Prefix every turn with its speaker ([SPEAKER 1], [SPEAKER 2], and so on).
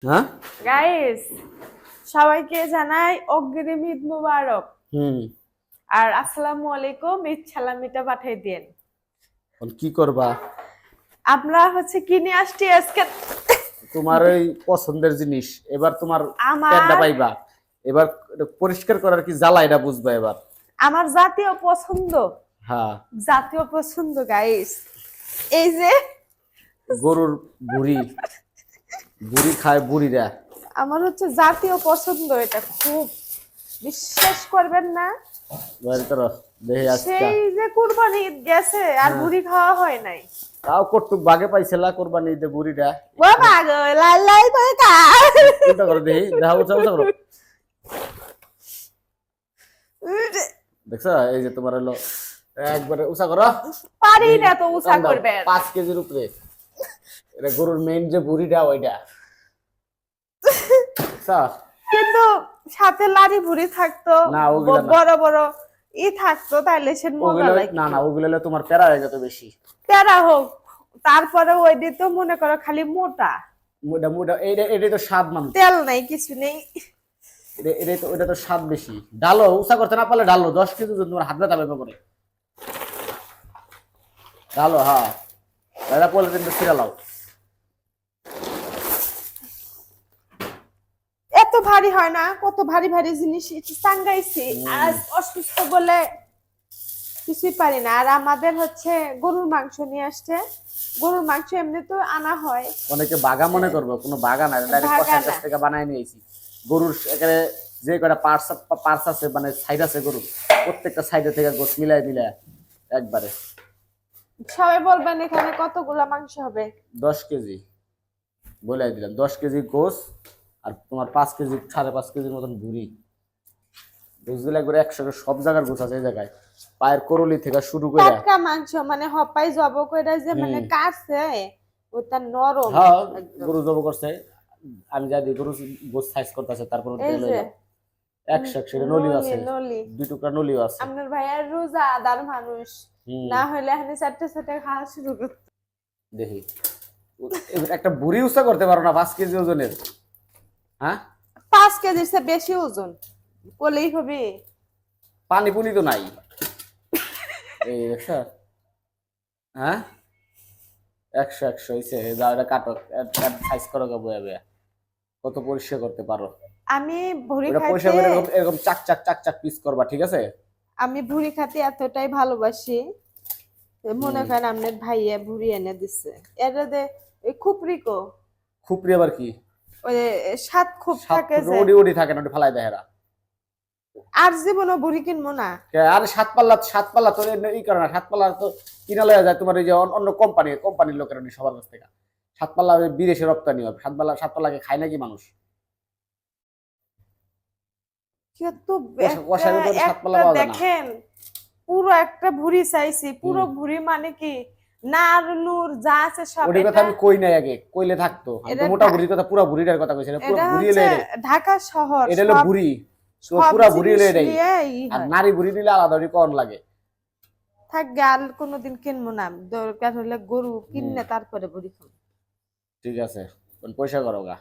[SPEAKER 1] হ্যাঁ
[SPEAKER 2] গাইস, সবাইকে জানাই অগ্রিম ঈদ মুবারক।
[SPEAKER 1] হুম।
[SPEAKER 2] আর আসসালামু আলাইকুম, ঈদ সালামিটা পাঠিয়ে দিন।
[SPEAKER 1] এখন কি করবা?
[SPEAKER 2] আমরা কি নিয়ে আসছি আজকে?
[SPEAKER 1] তোমার ওই পছন্দের জিনিস এবার তোমার টেরটা
[SPEAKER 2] আমার
[SPEAKER 1] পাইবা। এবার এটা পরিষ্কার করার কি জ্বালা এটা বুঝবা এবার।
[SPEAKER 2] আমার জাতীয় পছন্দ,
[SPEAKER 1] হ্যাঁ,
[SPEAKER 2] জাতীয় পছন্দ গাইস। এই যে
[SPEAKER 1] গরুর বুড়ি, বুড়ি খায় বুড়িরা।
[SPEAKER 2] আমার জাতীয় পছন্দ, এটা খুব বিশ্বাস করবেন না।
[SPEAKER 1] বাইরে করো, দেখে আজকা
[SPEAKER 2] সেই যে কুরবানি ঈদ গেছে আর
[SPEAKER 1] হ্যাঁ।
[SPEAKER 2] বুড়ি খাওয়া হয় নাই।
[SPEAKER 1] তাও কর্তুক বাগে পাইছিলা কোরবানি ঈদে বুড়িটা।
[SPEAKER 2] বাবা গো, লাল লাল করে খা।
[SPEAKER 1] উল্টা করো দেখি, দেখা উঠা উঠা করো। দেখছো এই যে তোমার হলো একবারে উঁচা করো।
[SPEAKER 2] পারি না তো উঁচা
[SPEAKER 1] টান দাও,
[SPEAKER 2] করবেন।
[SPEAKER 1] 5 কেজির উপরে। এটা গরুর মেইন যে বুড়িটা ওইটা। দেখছো?
[SPEAKER 2] কিন্তু সাথে লাড়ি ভুড়ি থাকতো,
[SPEAKER 1] না, ওগুলা না।
[SPEAKER 2] বড় বড় থাকতো, তাইলে সে মজা
[SPEAKER 1] ওগুলো
[SPEAKER 2] লাগতো।
[SPEAKER 1] না না, ওগুলো হলো তোমার প্যারা হয়ে যেত বেশি।
[SPEAKER 2] তেরা হোক, তারপরে ওই দিয়ে তো মনে করো খালি মোটা,
[SPEAKER 1] মোটা মোটা এটাই তো স্বাদ মানুষ।
[SPEAKER 2] তেল নাই, কিছু নেই।
[SPEAKER 1] এটাই তো, ওটা তো স্বাদ বেশি। ডালো উঁচা করতে না পারলে ডালো 10 কেজি ওজন তোমার হাত ব্যথা পাবে পরে। ডালো হ্যাঁ, দাদা পরে কিন্তু ছিঁড়া লাও।
[SPEAKER 2] এত ভারী হয় না, কত ভারী ভারী জিনিস টাঙ্গাইছি, আজ অসুস্থ বলে কিছুই পারি না। আর আমাদের গরুর মাংস নিয়ে আসছে। গরুর মাংস এমনি তো আনা হয়।
[SPEAKER 1] অনেকে বাগা মনে করবো, কোনো বাগা না, ডাইরেক্ট
[SPEAKER 2] বাগা
[SPEAKER 1] কষার কাছ
[SPEAKER 2] না।
[SPEAKER 1] থেকে বানায় নিয়েছি। গরুর এখানে যে কয়টা পার্টস আছে, মানে সাইড আছে গরুর, প্রত্যেকটা সাইডে থেকে গোস মিলায় মিলায় একবারে।
[SPEAKER 2] সবাই বলবেন এখানে কতগুলা মাংস হবে?
[SPEAKER 1] 10 কেজি বলে দিলাম, 10 কেজি গোস। আর তোমার 5 কেজি 5.5 কেজির মতন ভুড়ি। বুঝলে একবারে একসাথে সব জায়গার গোছ আছে এই জায়গায়, পায়ের করলি থেকে শুরু করে।
[SPEAKER 2] টাটকা মাংস, মানে হপাই জব কইরা যে মানে
[SPEAKER 1] হুম।
[SPEAKER 2] কাছে ওটা নরম
[SPEAKER 1] হ্যাঁ,
[SPEAKER 2] একদম।
[SPEAKER 1] গরু জব করছে। আমি যা দিই গরু গোস সাইজ করতেছে, তারপর
[SPEAKER 2] এই যে
[SPEAKER 1] লইলাম 100 নলিও
[SPEAKER 2] নলি
[SPEAKER 1] আছে,
[SPEAKER 2] নলি
[SPEAKER 1] 2 টুকরা নলিও আছে।
[SPEAKER 2] আপনার ভাইয়ার রোজাদার মানুষ,
[SPEAKER 1] হুম।
[SPEAKER 2] না হলে এখানে চারটে চারটে খাওয়া শুরু করতো।
[SPEAKER 1] দেখি একটা বুড়ি উৎসা করতে পারো না 5 কেজি ওজনের? হ্যাঁ,
[SPEAKER 2] 5 কেজির চেয়ে বেশি ওজন বলেই হবে।
[SPEAKER 1] পানি পুনি তো নাই। এই দেখছো? হ্যাঁ, 100 হয়েছে, যাও এটা কাটো, সাইজ করো গা বয়া বয়া, কত পরিষ্কার করতে পারো।
[SPEAKER 2] আমি ভুড়ি
[SPEAKER 1] ওটা পরিষ্কার
[SPEAKER 2] খাইতে
[SPEAKER 1] করে এরকম এরকম চাক চাক চাক চাক পিস করবা, ঠিক আছে?
[SPEAKER 2] আমি ভুড়ি খাইতে এতটাই ভালোবাসি, মনে
[SPEAKER 1] হুম।
[SPEAKER 2] করেন আপনার ভাইয়া ভুড়ি এনে দিচ্ছে। এটা দে এই খুপরিকো,
[SPEAKER 1] খুপরি আবার কি?
[SPEAKER 2] ওই সাত খুব
[SPEAKER 1] সাত
[SPEAKER 2] থাকে যে।
[SPEAKER 1] ওডি ওডি থাকে না, ওটা ফালাই দেয় এরা।
[SPEAKER 2] আর জীবনও ভুড়ি কিনবো না।
[SPEAKER 1] আরে সাত পাল্লা তো ই করে না, সাত পাল্লা তো কিনা লয়া যায় তোমার এই যে অন্য কোম্পানির লোকেরা নি সবার কাছ থেকে। সাত পাল্লা বিদেশে রপ্তানি হয়, সাত পাল্লাকে খায় নাকি মানুষ?
[SPEAKER 2] কিন্তু
[SPEAKER 1] কষার ভিতরে সাত পাল্লা
[SPEAKER 2] একটা
[SPEAKER 1] পাওয়া যায় না।
[SPEAKER 2] দেখেন, পুরো একটা ভুড়ি চাইছি, পুরো ভুড়ি মানে কি নার নূর যা আছে সব।
[SPEAKER 1] ওটার কথা
[SPEAKER 2] এটা
[SPEAKER 1] আমি কই নাই আগে, কইলে থাকতো। আমি তো
[SPEAKER 2] এটা
[SPEAKER 1] মোটা ভুড়ির কথা, পুরা ভুড়িটার কথা কইছি না, পুরো
[SPEAKER 2] এটা
[SPEAKER 1] ভুড়ি এলে রে।
[SPEAKER 2] ঢাকা শহর,
[SPEAKER 1] এটা হলো
[SPEAKER 2] সব
[SPEAKER 1] ভুড়ি, তো
[SPEAKER 2] সব
[SPEAKER 1] পুরা ভুড়ি
[SPEAKER 2] জিনিস
[SPEAKER 1] এলে এটাই।
[SPEAKER 2] নিয়ে
[SPEAKER 1] আর
[SPEAKER 2] হয়।
[SPEAKER 1] নারী ভুড়ি নিলে আলাদা কম লাগে।
[SPEAKER 2] থাক গাল, কোনোদিন কিনবো না, দরকার হলে গরু কিনলে তারপরে ভুড়ি খাবো।
[SPEAKER 1] ঠিক আছে, পয়সা করো গা।